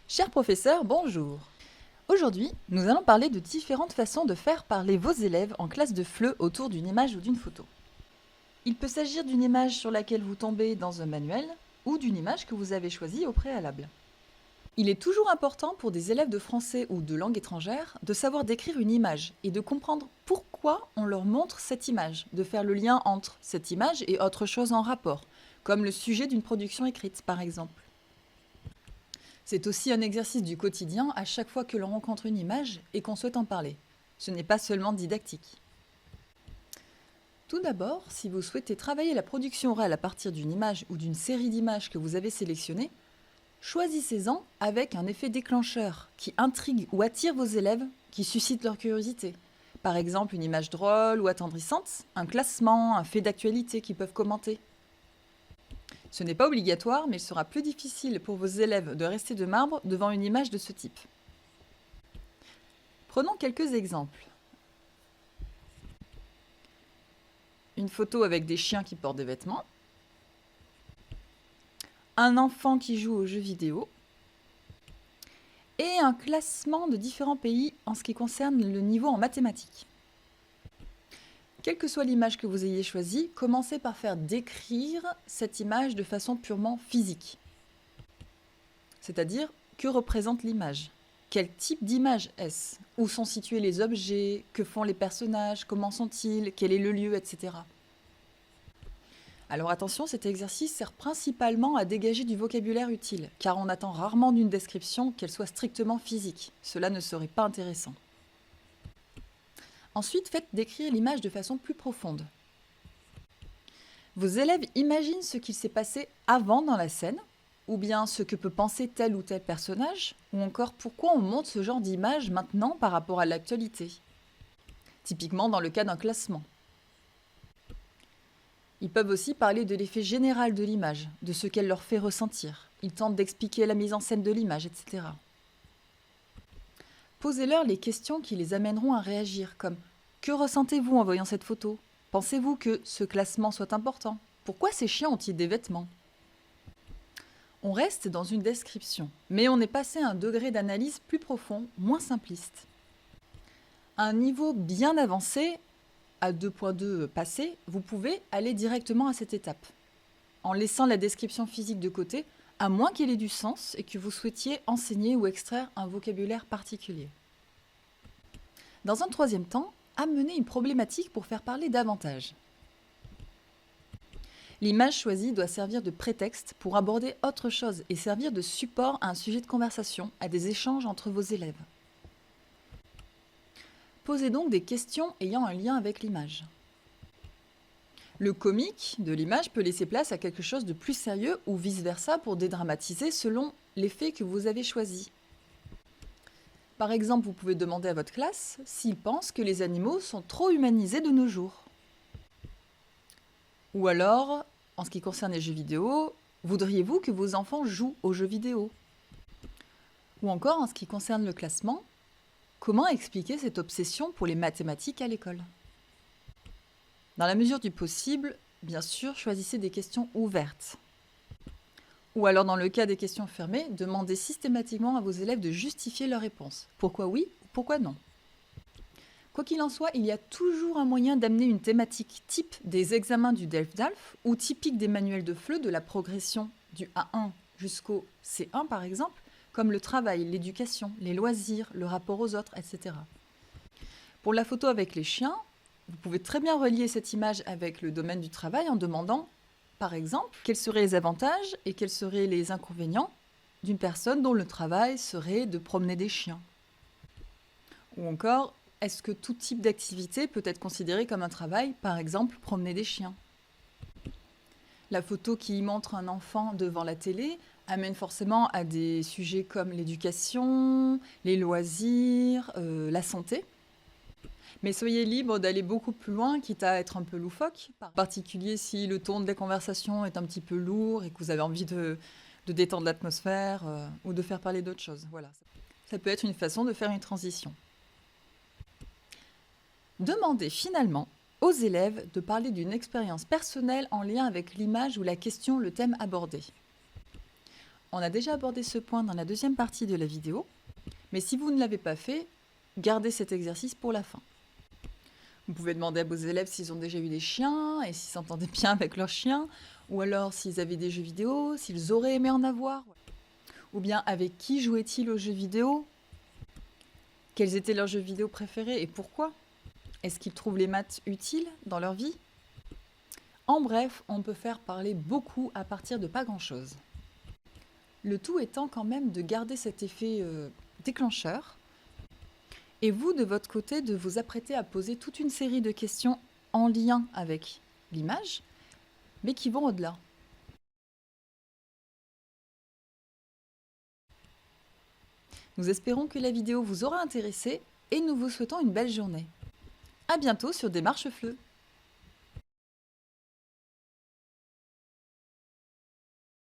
Cher professeur, bonjour. Aujourd'hui, nous allons parler de différentes façons de faire parler vos élèves en classe de FLE autour d'une image ou d'une photo. Il peut s'agir d'une image sur laquelle vous tombez dans un manuel ou d'une image que vous avez choisie au préalable. Il est toujours important pour des élèves de français ou de langue étrangère de savoir décrire une image et de comprendre pourquoi on leur montre cette image, de faire le lien entre cette image et autre chose en rapport, comme le sujet d'une production écrite par exemple. C'est aussi un exercice du quotidien à chaque fois que l'on rencontre une image et qu'on souhaite en parler. Ce n'est pas seulement didactique. Tout d'abord, si vous souhaitez travailler la production orale à partir d'une image ou d'une série d'images que vous avez sélectionnées, choisissez-en avec un effet déclencheur qui intrigue ou attire vos élèves, qui suscite leur curiosité. Par exemple, une image drôle ou attendrissante, un classement, un fait d'actualité qu'ils peuvent commenter. Ce n'est pas obligatoire, mais il sera plus difficile pour vos élèves de rester de marbre devant une image de ce type. Prenons quelques exemples. Une photo avec des chiens qui portent des vêtements, un enfant qui joue aux jeux vidéo, et un classement de différents pays en ce qui concerne le niveau en mathématiques. Quelle que soit l'image que vous ayez choisie, commencez par faire décrire cette image de façon purement physique. C'est-à-dire, que représente l'image? Quel type d'image est-ce? Où sont situés les objets? Que font les personnages? Comment sont-ils? Quel est le lieu? Etc. Alors attention, cet exercice sert principalement à dégager du vocabulaire utile, car on attend rarement d'une description qu'elle soit strictement physique. Cela ne serait pas intéressant. Ensuite, faites décrire l'image de façon plus profonde. Vos élèves imaginent ce qu'il s'est passé avant dans la scène, ou bien ce que peut penser tel ou tel personnage, ou encore pourquoi on montre ce genre d'image maintenant par rapport à l'actualité. Typiquement dans le cas d'un classement. Ils peuvent aussi parler de l'effet général de l'image, de ce qu'elle leur fait ressentir. Ils tentent d'expliquer la mise en scène de l'image, etc. Posez-leur les questions qui les amèneront à réagir, comme « Que ressentez-vous en voyant cette photo? Pensez-vous que ce classement soit important? Pourquoi ces chiens ont-ils des vêtements ?» On reste dans une description, mais on est passé à un degré d'analyse plus profond, moins simpliste. À un niveau bien avancé, à 2.2 passé, vous pouvez aller directement à cette étape, en laissant la description physique de côté, à moins qu'elle ait du sens et que vous souhaitiez enseigner ou extraire un vocabulaire particulier. Dans un troisième temps, amenez une problématique pour faire parler davantage. L'image choisie doit servir de prétexte pour aborder autre chose et servir de support à un sujet de conversation, à des échanges entre vos élèves. Posez donc des questions ayant un lien avec l'image. Le comique de l'image peut laisser place à quelque chose de plus sérieux ou vice-versa pour dédramatiser selon l'effet que vous avez choisi. Par exemple, vous pouvez demander à votre classe s'ils pensent que les animaux sont trop humanisés de nos jours. Ou alors, en ce qui concerne les jeux vidéo, voudriez-vous que vos enfants jouent aux jeux vidéo? Ou encore, en ce qui concerne le classement, comment expliquer cette obsession pour les mathématiques à l'école? Dans la mesure du possible, bien sûr, choisissez des questions ouvertes. Ou alors, dans le cas des questions fermées, demandez systématiquement à vos élèves de justifier leur réponse. Pourquoi oui ou pourquoi non? Quoi qu'il en soit, il y a toujours un moyen d'amener une thématique type des examens du DELF-DALF ou typique des manuels de FLE de la progression du A1 jusqu'au C1 par exemple, comme le travail, l'éducation, les loisirs, le rapport aux autres, etc. Pour la photo avec les chiens, vous pouvez très bien relier cette image avec le domaine du travail en demandant, par exemple, quels seraient les avantages et quels seraient les inconvénients d'une personne dont le travail serait de promener des chiens. Ou encore, est-ce que tout type d'activité peut être considéré comme un travail, par exemple promener des chiens? La photo qui montre un enfant devant la télé amène forcément à des sujets comme l'éducation, les loisirs, la santé. Mais soyez libre d'aller beaucoup plus loin, quitte à être un peu loufoque, en particulier si le ton de la conversation est un petit peu lourd et que vous avez envie de détendre l'atmosphère ou de faire parler d'autres choses. Voilà. Ça peut être une façon de faire une transition. Demandez finalement aux élèves de parler d'une expérience personnelle en lien avec l'image ou la question, le thème abordé. On a déjà abordé ce point dans la deuxième partie de la vidéo, mais si vous ne l'avez pas fait, gardez cet exercice pour la fin. Vous pouvez demander à vos élèves s'ils ont déjà eu des chiens et s'ils s'entendaient bien avec leurs chiens, ou alors s'ils avaient des jeux vidéo, s'ils auraient aimé en avoir, ou bien avec qui jouaient-ils aux jeux vidéo, quels étaient leurs jeux vidéo préférés et pourquoi. Est-ce qu'ils trouvent les maths utiles dans leur vie? En bref, on peut faire parler beaucoup à partir de pas grand-chose. Le tout étant quand même de garder cet effet déclencheur, et vous, de votre côté, de vous apprêter à poser toute une série de questions en lien avec l'image, mais qui vont au-delà. Nous espérons que la vidéo vous aura intéressé et nous vous souhaitons une belle journée. À bientôt sur Démarche FLE.